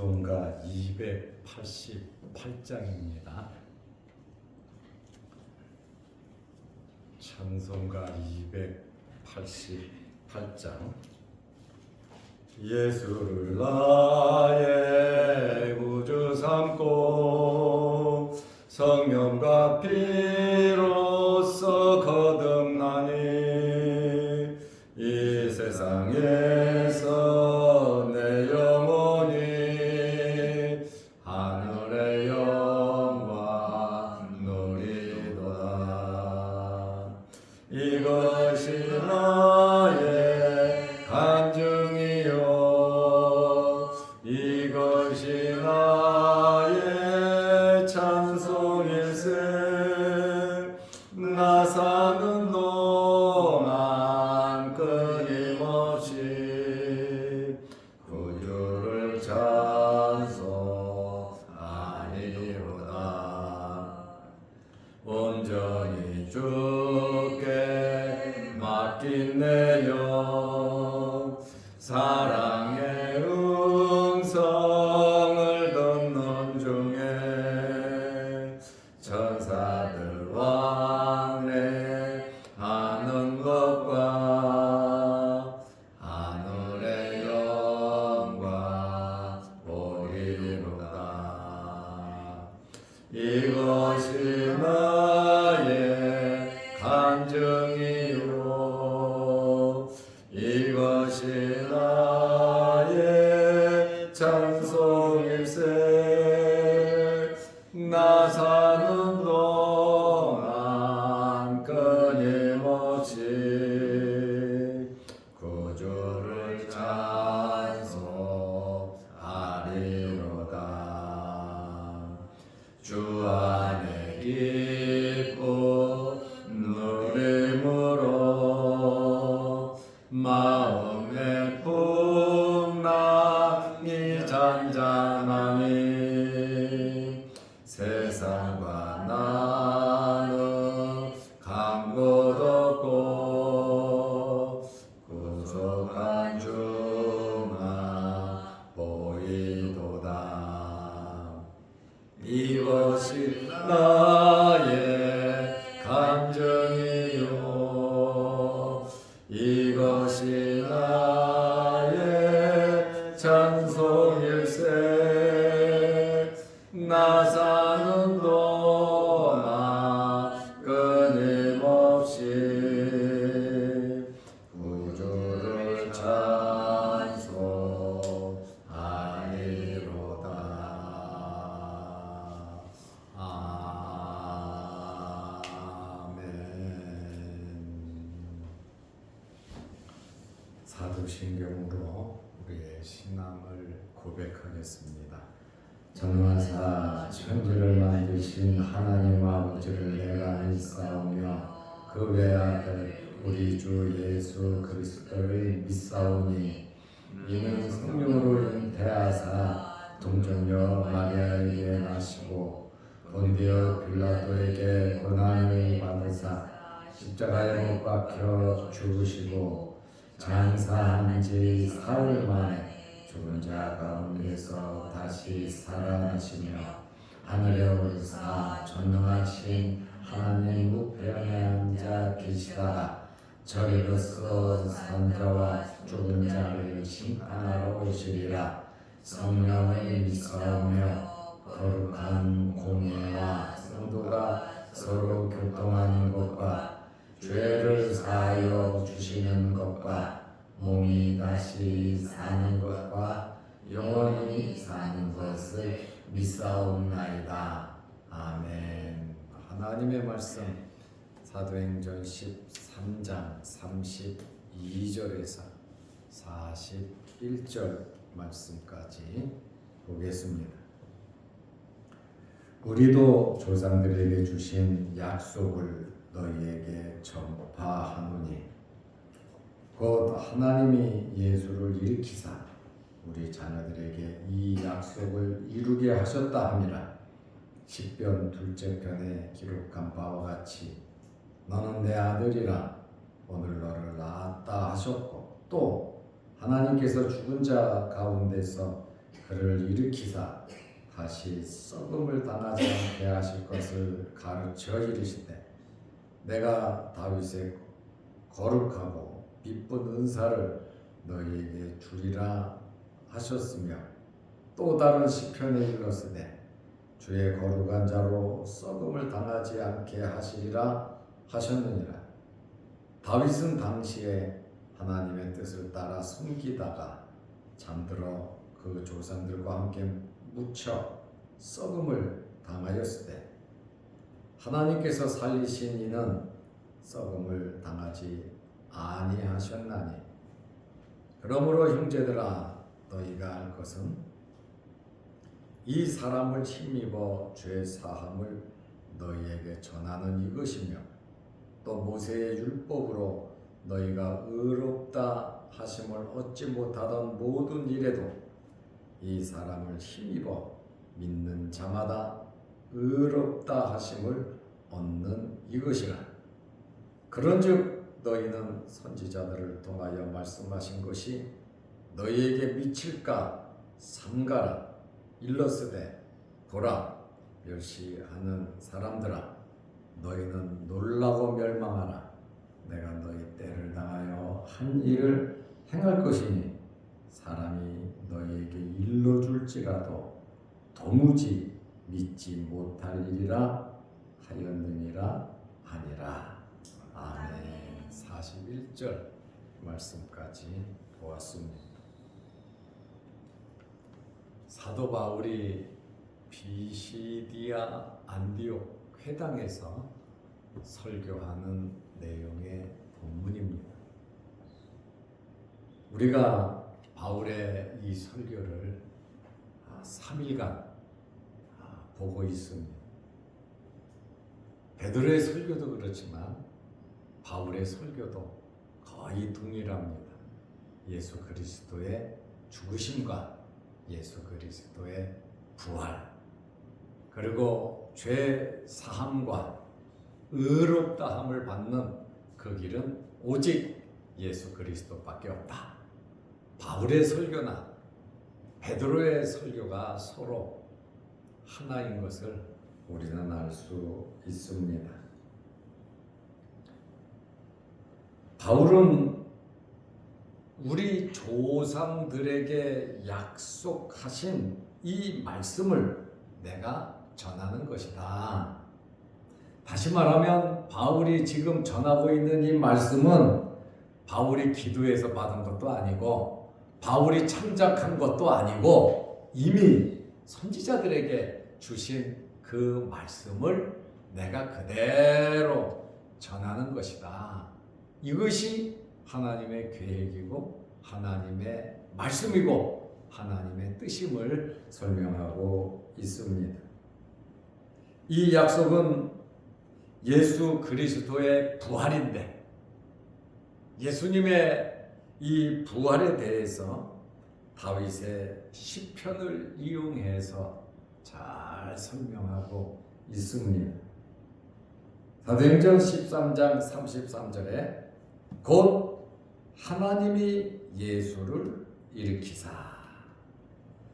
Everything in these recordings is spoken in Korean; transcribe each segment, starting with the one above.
찬송가 288장입니다. 찬송가 288장. 예수를 나의 구주 삼고 성령과 피로써 거듭나니 이 세상에서 내 영혼이 하늘의 영광 누리도다. 이것이 나의 간증이요 이것이 나의 찬송일세. 나 사는 동안 끊임없이 구주를 찬송하리로다. 온전히 주께 맡긴 내 영 사랑의 음성을 듣는 중에 천사들 왕래하는 것과 하늘의 영광 보리로다. 이것이 나의 간증이요 이것이 나의 찬송일세. 나 사는 동안 끊임없이 구주를 찬송하리로다. 주 안에 기쁨 누림으로 마음의 풍랑이 잔잔하니 세상과 나는 간 곳 없고 구속한 주만 보이도다. 이것이 나의 간증이요 이것이 나의 찬송일세. 나 사는 동안 끊임없이 구주를 찬송하리로다. 사도신경으로 우리의 신앙을 고백하겠습니다. 전능하사 천지를 만드신 하나님 아버지를 내가 믿사오며 그 외아들 우리 주 예수 그리스도를 믿사오니 이는 성령으로 잉태하사 동정녀 마리아에게 나시고 본디오 빌라도에게 고난을 받으사 십자가에 못 박혀 죽으시고 장사한 지 사흘 만에 죽은 자 가운데서 다시 살아나시며 하늘에 오르사 전능하신 하나님 우편에 앉아 계시다가 저리로서 산자와 죽은 자를 심판하러 오시리라. 성령을 믿사오며 거룩한 공예와 성도가 서로 교통하는 것과 죄를 사하여 주시는 것과 몸이 다시 사는 것과 영원히 사는 것을 믿사옵나이다. 아멘. 하나님의 말씀 사도행전 13장 32절에서 41절 말씀까지 보겠습니다. 우리도 조상들에게 주신 약속을 너희에게 전파하노니 곧 하나님이 예수를 일으키사 우리 자녀들에게 이 약속을 이루게 하셨다 함이라. 시편 둘째 편에 기록한 바와 같이 너는 내 아들이라 오늘 너를 낳았다 하셨고 또 하나님께서 죽은 자 가운데서 그를 일으키사 다시 썩음을 당하지 않게 하실 것을 가르쳐 이르시되 내가 다윗의 거룩하고 기쁜 은사를 너희에게 주리라 하셨으며 또 다른 시편에 일렀으되 주의 거룩한 자로 썩음을 당하지 않게 하시리라 하셨느니라. 다윗은 당시에 하나님의 뜻을 따라 숨기다가 잠들어 그 조상들과 함께 묻혀 썩음을 당하였으되 하나님께서 살리신 이는 썩음을 당하지 아니하셨나니 그러므로 형제들아 너희가 알 것은 이 사람을 힘입어 죄 사함을 너희에게 전하는 이것이며 또 모세의 율법으로 너희가 의롭다 하심을 얻지 못하던 모든 일에도 이 사람을 힘입어 믿는 자마다 의롭다 하심을 얻는 이것이라. 그런즉 너희는 선지자들을 통하여 말씀하신 것이 너희에게 미칠까 삼가라. 일렀으되 보라 멸시하는 사람들아 너희는 놀라고 멸망하라. 내가 너희 때를 당하여 한 일을 행할 것이니 사람이 너희에게 일러줄지라도 도무지 믿지 못할 일이라 하였느니라 하니라. 아멘. 41절 말씀까지 보았습니다. 사도 바울이 비시디아 안디옥 회당에서 설교하는 내용의 본문입니다. 우리가 바울의 이 설교를 3일간 보고 있습니다. 베드로의 설교도 그렇지만 바울의 설교도 거의 동일합니다. 예수 그리스도의 죽으심과 예수 그리스도의 부활, 그리고 죄 사함과 의롭다함을 받는 그 길은 오직 예수 그리스도밖에 없다. 바울의 설교나 베드로의 설교가 서로 하나인 것을 우리는 알 수 있습니다. 바울은 우리 조상들에게 약속하신 이 말씀을 내가 전하는 것이다. 다시 말하면 바울이 지금 전하고 있는 이 말씀은 바울이 기도해서 받은 것도 아니고 바울이 창작한 것도 아니고 이미 선지자들에게 주신 그 말씀을 내가 그대로 전하는 것이다. 이것이 하나님의 계획이고 하나님의 말씀이고 하나님의 뜻임을 설명하고 있습니다. 이 약속은 예수 그리스도의 부활인데 예수님의 이 부활에 대해서 다윗의 시편을 이용해서 잘 설명하고 있습니다. 사도행전 13장 33절에 곧 하나님이 예수를 일으키사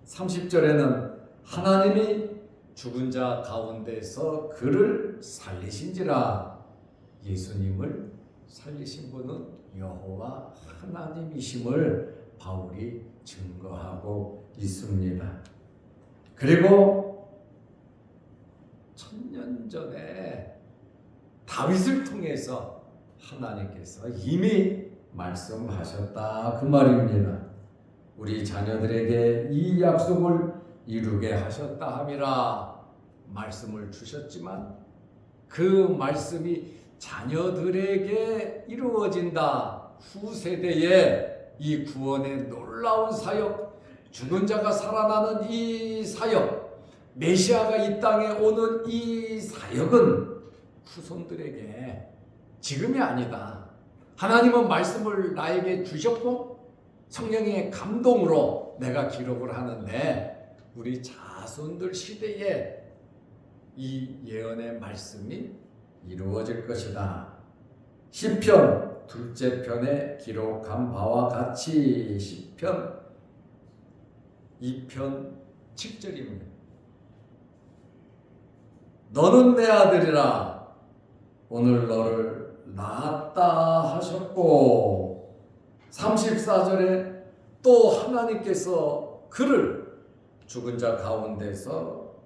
30절에는 하나님이 죽은 자 가운데서 그를 살리신지라. 예수님을 살리신 분은 여호와 하나님이심을 바울이 증거하고 있습니다. 그리고 1000년 전에 다윗을 통해서 하나님께서 이미 말씀하셨다 그 말입니다. 우리 자녀들에게 이 약속을 이루게 하셨다 함이라 말씀을 주셨지만 그 말씀이 자녀들에게 이루어진다. 후세대에 이 구원의 놀라운 사역, 죽은 자가 살아나는 이 사역, 메시아가 이 땅에 오는 이 사역은 후손들에게 지금이 아니다. 하나님은 말씀을 나에게 주셨고 성령의 감동으로 내가 기록을 하는데 우리 자손들 시대에 이 예언의 말씀이 이루어질 것이다. 시편 둘째 편에 기록한 바와 같이 시편 2편 7절입니다. 너는 내 아들이라 오늘 너를 낳았다 하셨고, 34절에 또 하나님께서 그를 죽은 자 가운데서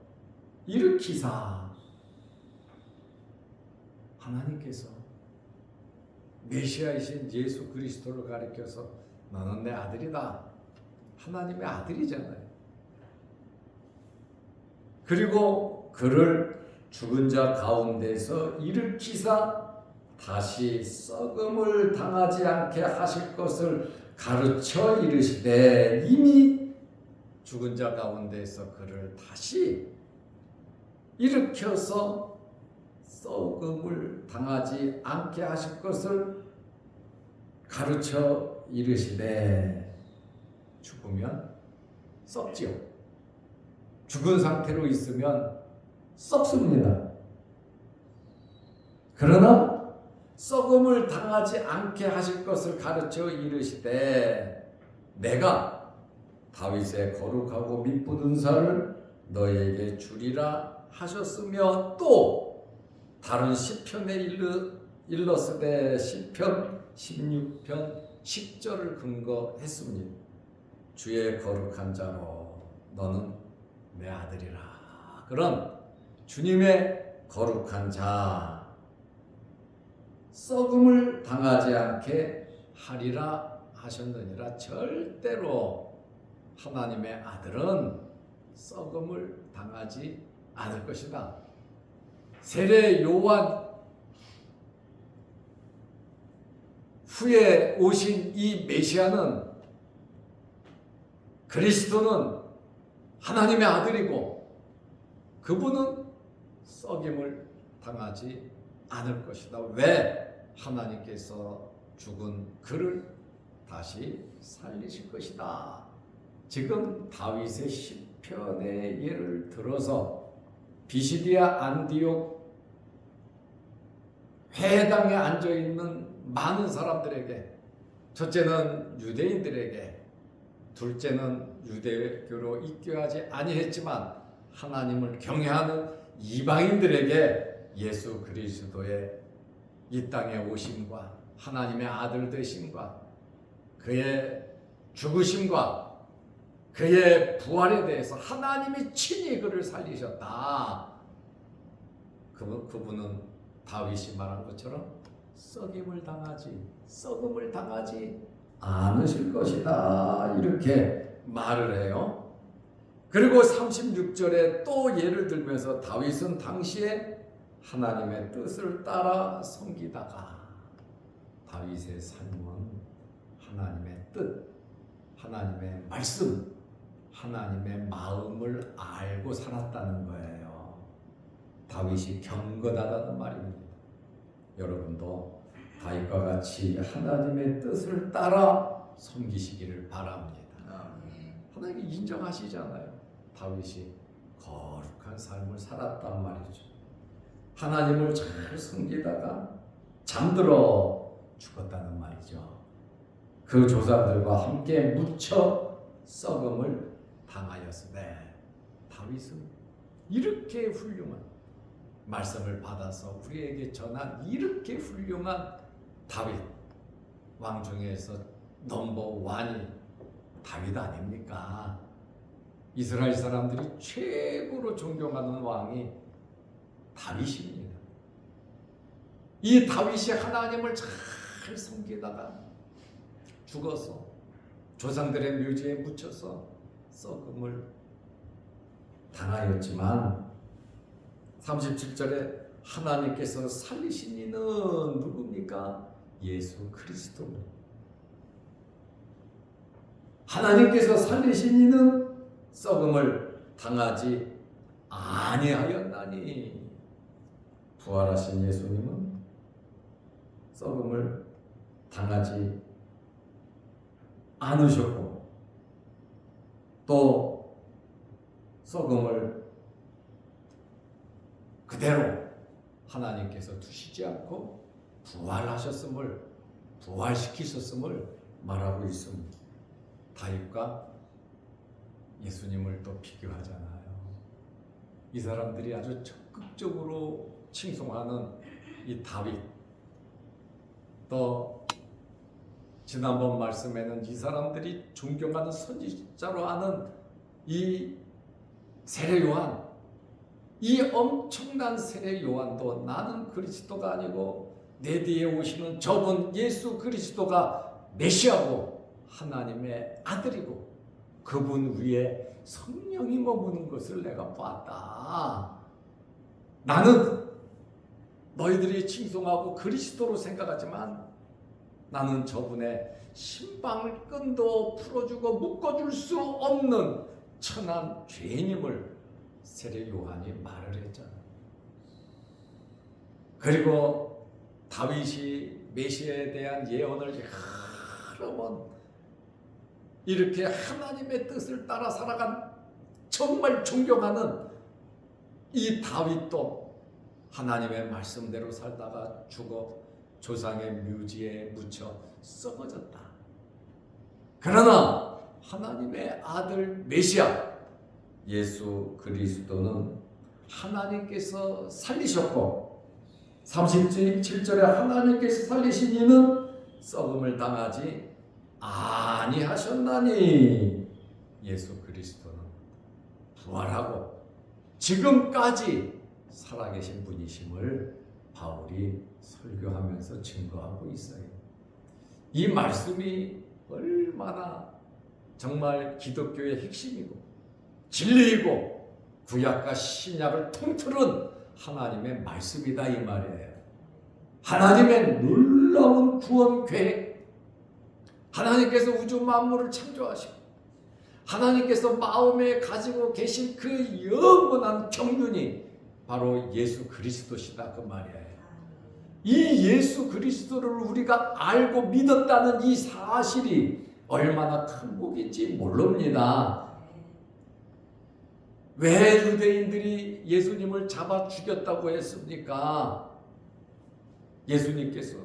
일으키사, 하나님께서 메시아이신 예수 그리스도를 가리켜서 너는 내 아들이다. 하나님의 아들이잖아요. 그리고 그를 죽은 자 가운데서 일으키사 다시 썩음을 당하지 않게 하실 것을 가르쳐 이르시되, 이미 죽은 자 가운데서 그를 다시 일으켜서 썩음을 당하지 않게 하실 것을 가르쳐 이르시되, 죽으면 썩지요. 죽은 상태로 있으면 썩습니다. 그러나 썩음을 당하지 않게 하실 것을 가르쳐 이르시되, 내가 다윗의 거룩하고 미쁜 은사를 너에게 주리라 하셨으며, 또 다른 시편에 일렀으되 시편 16편 10절을 근거했습니다. 주의 거룩한 자로 너는 내 아들이라. 그런 주님의 거룩한 자, 썩음을 당하지 않게 하리라 하셨느니라. 절대로 하나님의 아들은 썩음을 당하지 않을 것이다. 세례 요한 후에 오신 이 메시아는, 그리스도는 하나님의 아들이고 그분은 썩임을 당하지 않을 것이다. 왜? 하나님께서 죽은 그를 다시 살리실 것이다. 지금 다윗의 시편의 예를 들어서 비시디아 안디옥 회당에 앉아있는 많은 사람들에게, 첫째는 유대인들에게, 둘째는 유대교로 입교하지 아니했지만 하나님을 경외하는 이방인들에게 예수 그리스도의 이 땅에 오심과 하나님의 아들 되심과 그의 죽으심과 그의 부활에 대해서 하나님이 친히 그를 살리셨다. 그분은 다윗이 말한 것처럼 썩음을 당하지 않으실 것이다. 이렇게 말을 해요. 그리고 36절에 또 예를 들면서 다윗은 당시에 하나님의 뜻을 따라 섬기다가, 다윗의 삶은 하나님의 뜻, 하나님의 말씀, 하나님의 마음을 알고 살았다는 거예요. 다윗이 경건하다는 말입니다. 여러분도 다윗과 같이 하나님의 뜻을 따라 섬기시기를 바랍니다. 하나님이 인정하시잖아요. 다윗이 거룩한 삶을 살았단 말이죠. 하나님을 잘 섬기다가 잠들어 죽었다는 말이죠. 그 조상들과 함께 묻혀 썩음을 당하였으되, 다윗은 이렇게 훌륭한 말씀을 받아서 우리에게 전한 이렇게 훌륭한 다윗, 왕 중에서 넘버1이 다윗 아닙니까? 이스라엘 사람들이 최고로 존경하는 왕이 다윗입니다. 이 다윗이 하나님을 잘 섬기다가 죽어서 조상들의 묘지에 묻혀서 썩음을 당하였지만, 37절에 하나님께서 살리신 이는 누굽니까? 예수 그리스도입니다. 하나님께서 살리신 이는 썩음을 당하지 아니하였나니, 부활하신 예수님은 썩음을 당하지 않으셨고, 또 썩음을 그대로 하나님께서 두시지 않고 부활시키셨음을 말하고 있습니다. 다윗과 예수님을 또 비교하잖아요. 이 사람들이 아주 적극적으로 칭송하는 이 다윗, 또 지난번 말씀에는 이 사람들이 존경하는 선지자로 아는 이 세례 요한, 이 엄청난 세례 요한도 나는 그리스도가 아니고 내 뒤에 오시는 저분 예수 그리스도가 메시아고 하나님의 아들이고 그분 위에 성령이 머무는 것을 내가 봤다. 나는 너희들이 칭송하고 그리스도로 생각하지만 나는 저분의 신방을 끈도 풀어주고 묶어줄 수 없는 천한 죄인임을 세례 요한이 말을 했잖아요. 그리고 다윗이 메시아에 대한 예언을 여러 번 이렇게 하나님의 뜻을 따라 살아간 정말 존경하는 이 다윗도 하나님의 말씀대로 살다가 죽어 조상의 묘지에 묻혀 썩어졌다. 그러나 하나님의 아들 메시아 예수 그리스도는 하나님께서 살리셨고 37절에 하나님께서 살리신 이는 썩음을 당하지 아니하셨나니 예수 그리스도는 부활하고 지금까지 살아계신 분이심을 바울이 설교하면서 증거하고 있어요. 이 말씀이 얼마나 정말 기독교의 핵심이고 진리이고 구약과 신약을 통틀은 하나님의 말씀이다 이 말이에요. 하나님의 놀라운 구원 계획, 하나님께서 우주 만물을 창조하시고 하나님께서 마음에 가지고 계신 그 영원한 경륜이 바로 예수 그리스도시다 그 말이에요. 이 예수 그리스도를 우리가 알고 믿었다는 이 사실이 얼마나 큰 복인지 모릅니다. 왜 유대인들이 예수님을 잡아 죽였다고 했습니까? 예수님께서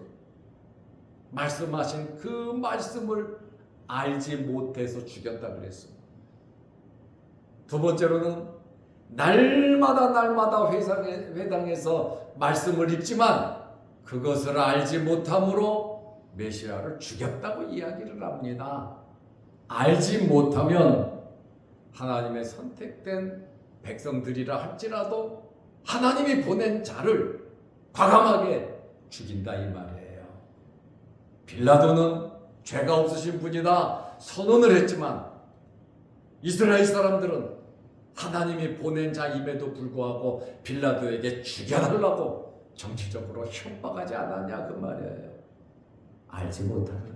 말씀하신 그 말씀을 알지 못해서 죽였다 그랬습니다. 두 번째로는 날마다 회당에서 말씀을 읽지만 그것을 알지 못함으로 메시아를 죽였다고 이야기를 합니다. 알지 못하면 하나님의 선택된 백성들이라 할지라도 하나님이 보낸 자를 과감하게 죽인다 이 말이에요. 빌라도는 죄가 없으신 분이다 선언을 했지만 이스라엘 사람들은 하나님이 보낸 자임에도 불구하고 빌라도에게 죽여달라고 정치적으로 협박하지 않았냐 그 말이에요. 알지 못하면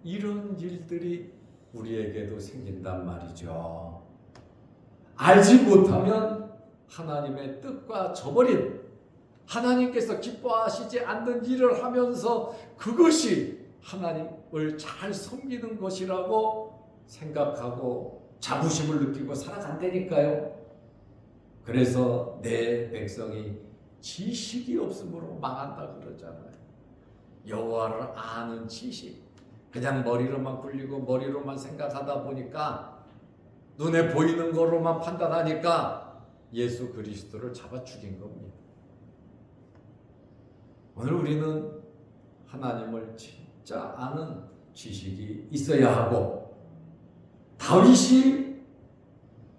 이런 일들이 우리에게도 생긴단 말이죠. 알지 못하면 하나님의 뜻과 저버린 하나님께서 기뻐하시지 않는 일을 하면서 그것이 하나님을 잘 섬기는 것이라고 생각하고 자부심을 느끼고 살아간다니까요. 그래서 내 백성이 지식이 없으므로 망한다 그러잖아요. 여호와를 아는 지식, 그냥 머리로만 굴리고 머리로만 생각하다 보니까 눈에 보이는 거로만 판단하니까 예수 그리스도를 잡아 죽인 겁니다. 오늘 우리는 하나님을 진짜 아는 지식이 있어야 하고 다윗이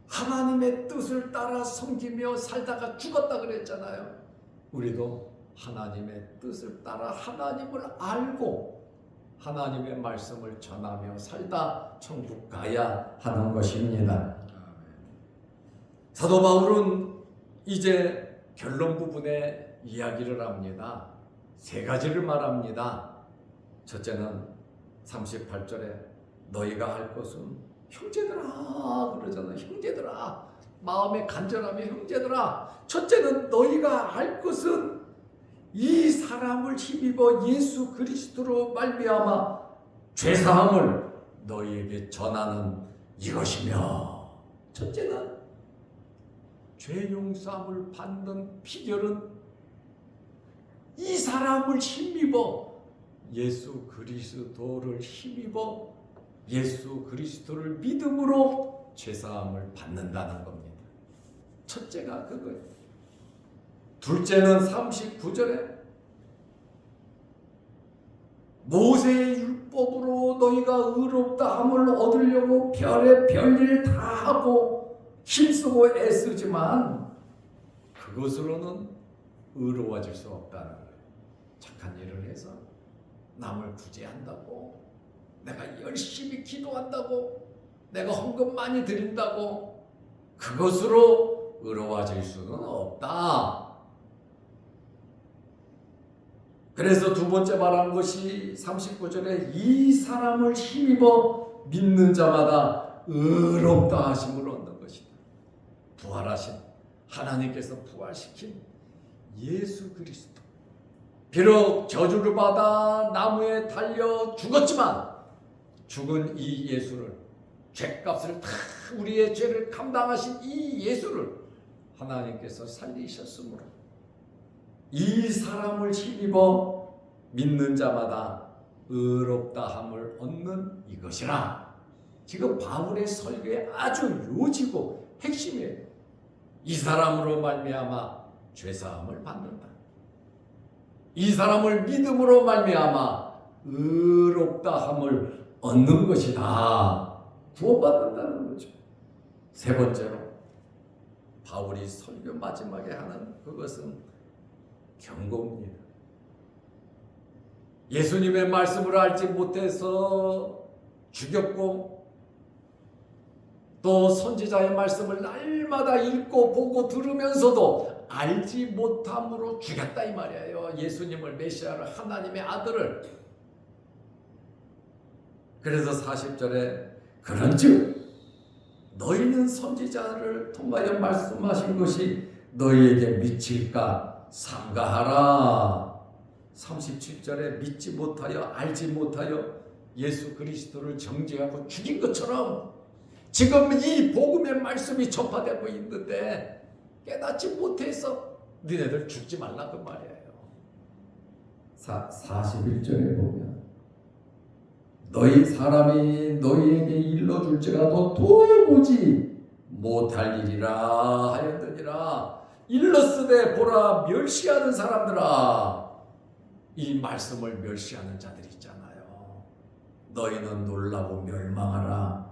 하나님의 뜻을 따라 섬기며 살다가 죽었다 그랬잖아요. 우리도 하나님의 뜻을 따라 하나님을 알고 하나님의 말씀을 전하며 살다 천국 가야 하는 것입니다. 사도 바울은 이제 결론 부분에 이야기를 합니다. 세 가지를 말합니다. 첫째는 38절에 너희가 할 것은 형제들아 그러잖아요. 형제들아, 마음에 간절하며 형제들아. 첫째는 너희가 할 것은 이 사람을 힘입어 예수 그리스도로 말미암아 죄사함을 너희에게 전하는 이것이며, 첫째는 죄 용서함을 받는 비결은 이 사람을 힘입어 예수 그리스도를 힘입어 예수 그리스도를 믿음으로 죄사함을 받는다는 겁니다. 첫째가 그거예요. 둘째는 39절에 모세의 율법으로 너희가 의롭다 함을 얻으려고 별의 별일 다 하고 힘쓰고 애쓰지만 그것으로는 의로워질 수 없다는 거예요. 착한 일을 해서 남을 구제한다고, 내가 열심히 기도한다고, 내가 헌금 많이 드린다고 그것으로 의로워질 수는 없다. 그래서 두 번째 말한 것이 39절에 이 사람을 힘입어 믿는 자마다 의롭다 하심을 얻는 것이다. 부활하신 하나님께서 부활시킨 예수 그리스도, 비록 저주를 받아 나무에 달려 죽었지만 죽은 이 예수를, 죄값을 다 우리의 죄를 감당하신 이 예수를 하나님께서 살리셨으므로 이 사람을 힘입어 믿는 자마다 의롭다 함을 얻는 이것이라. 지금 바울의 설교의 아주 요지고 핵심이에요. 이 사람으로 말미암아 죄사함을 받는다. 이 사람을 믿음으로 말미암아 의롭다 함을 얻는 것이다. 구원받는다는 거죠. 세 번째로 바울이 설교 마지막에 하는 그것은 경고입니다. 예수님의 말씀을 알지 못해서 죽였고 또 선지자의 말씀을 날마다 읽고 보고 들으면서도 알지 못함으로 죽였다 이 말이에요. 예수님을 메시아를, 하나님의 아들을. 그래서 40절에 그런즉 너희는 선지자를 통하여 말씀하신 것이 너희에게 미칠까 삼가하라. 37절에 믿지 못하여 알지 못하여 예수 그리스도를 정죄하고 죽인 것처럼 지금 이 복음의 말씀이 전파되고 있는데 깨닫지 못해서 너희들 죽지 말라 그 말이에요. 41절에 보면 너희 사람이 너희에게 일러줄지라도 도무지 못할 일이라 하였더니라. 일러스되 보라 멸시하는 사람들아. 이 말씀을 멸시하는 자들이 있잖아요. 너희는 놀라고 멸망하라.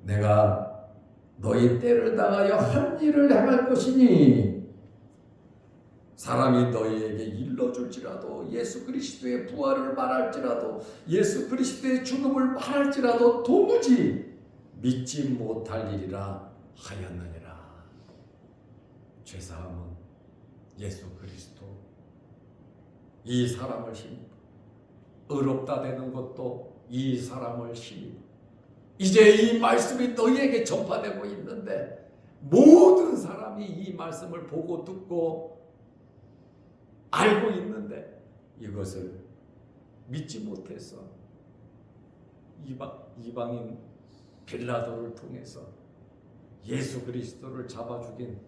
내가 너희 때를 당하여 한 일을 행할 것이니 사람이 너희에게 일러줄지라도 예수 그리스도의 부활을 말할지라도 예수 그리스도의 죽음을 말할지라도 도무지 믿지 못할 일이라 하였느니라. 죄사함은 예수 그리스도, 이 사람을 힘입어 의롭다 되는 것도 이 사람을 힘입어. 이제 이 말씀이 너희에게 전파되고 있는데 모든 사람이 이 말씀을 보고 듣고 알고 있는데 이것을 믿지 못해서 이방인 빌라도를 통해서 예수 그리스도를 잡아 죽인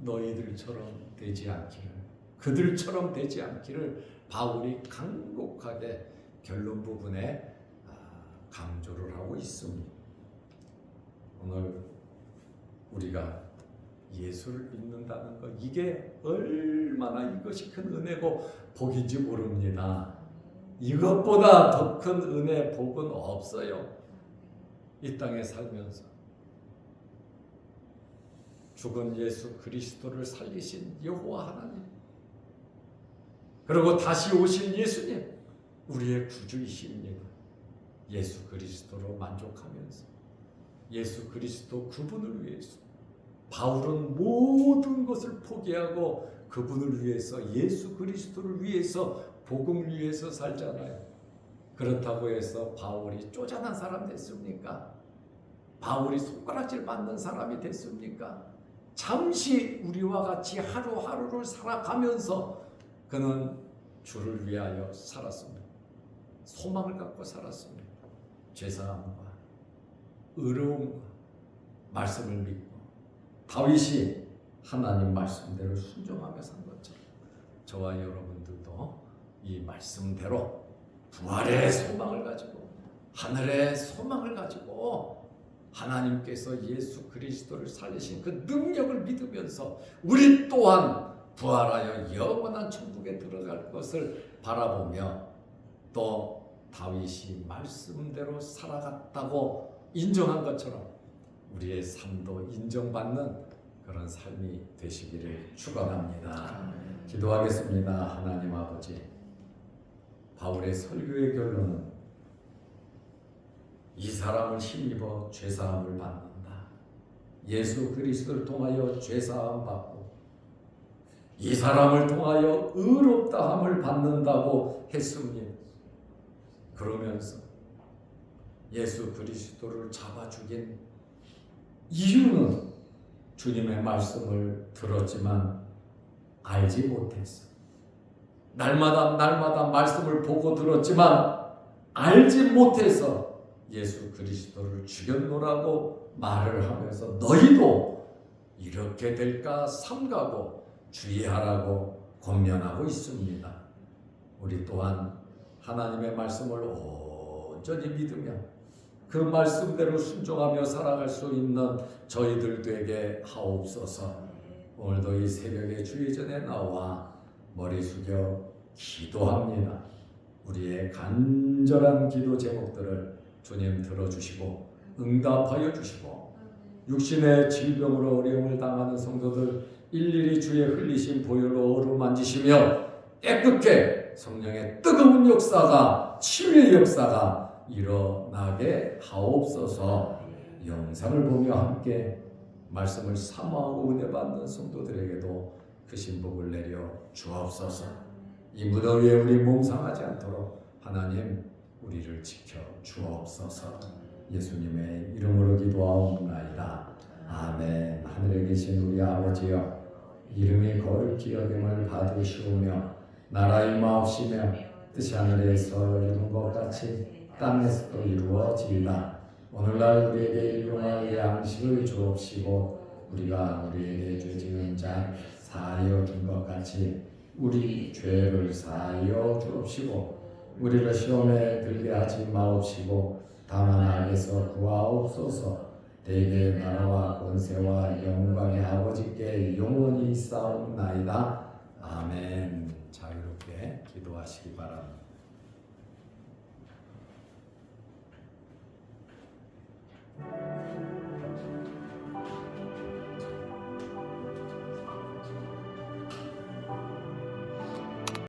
너희들처럼 되지 않기를, 그들처럼 되지 않기를 바울이 간곡하게 결론 부분에 강조를 하고 있습니다. 오늘 우리가 예수를 믿는다는 것, 이게 얼마나 이것이 큰 은혜고 복인지 모릅니다. 이것보다 더 큰 은혜, 복은 없어요. 이 땅에 살면서 죽은 예수 그리스도를 살리신 여호와 하나님, 그리고 다시 오실 예수님, 우리의 구주이십니다. 예수 그리스도로 만족하면서 예수 그리스도 그분을 위해서 바울은 모든 것을 포기하고 그분을 위해서, 예수 그리스도를 위해서, 복음을 위해서 살잖아요. 그렇다고 해서 바울이 쪼잔한 사람 됐습니까? 바울이 손가락질 받는 사람이 됐습니까? 잠시 우리와 같이 하루하루를 살아가면서 그는 주를 위하여 살았습니다. 소망을 갖고 살았습니다. 죄사함과 의로움과 말씀을 믿고 다윗이 하나님 말씀대로 순종하며 산 것처럼 저와 여러분들도 이 말씀대로 부활의 소망을 가지고 하늘의 소망을 가지고 하나님께서 예수 그리스도를 살리신 그 능력을 믿으면서 우리 또한 부활하여 영원한 천국에 들어갈 것을 바라보며 또 다윗이 말씀대로 살아갔다고 인정한 것처럼 우리의 삶도 인정받는 그런 삶이 되시기를 축원합니다. 기도하겠습니다. 하나님 아버지, 바울의 설교의 결론은 이 사람을 힘입어 죄사함을 받는다. 예수 그리스도를 통하여 죄사함 받고 이 사람을 통하여 의롭다함을 받는다고 했습니다. 그러면서 예수 그리스도를 잡아 죽인 이유는 주님의 말씀을 들었지만 알지 못했어. 날마다 말씀을 보고 들었지만 알지 못해서 예수 그리스도를 죽였노라고 말을 하면서 너희도 이렇게 될까 삼가고 주의하라고 권면하고 있습니다. 우리 또한 하나님의 말씀을 온전히 믿으며 그 말씀대로 순종하며 살아갈 수 있는 저희들 되게 하옵소서. 오늘도 이 새벽에 주의 전에 나와 머리 숙여 기도합니다. 우리의 간절한 기도 제목들을 주님 들어주시고 응답하여 주시고 육신의 질병으로 어려움을 당하는 성도들 일일이 주의 흘리신 보혈로 어루만지시며 깨끗게 성령의 뜨거운 역사가 치유의 역사가 일어나게 하옵소서. 영상을 보며 함께 말씀을 사모하고 은혜 받는 성도들에게도 크신 복을 내려 주옵소서. 이 무더위에 우리 몸 상하지 않도록 하나님 우리를 지켜 주옵소서. 예수님의 이름으로 기도하옵나이다. 아멘. 하늘에 계신 우리 아버지여, 이름이 거룩히 여김을 받으시오며 나라 임하옵시며 뜻이 하늘에서 이룬 것 같이 땅에서도 이루어지이다. 오늘날 우리에게 일용할 양식을 주옵시고 우리가 우리에게 죄 지은 자 사하여 준 것 같이 우리 죄를 사하여 주옵시고 우리를 시험에 들게 하지 마옵시고 다만 악에서 구하옵소서. 대개 나라와 권세와 영광의 아버지께 영원히 싸움나이다. 아멘. 자유롭게 기도하시기 바랍니다.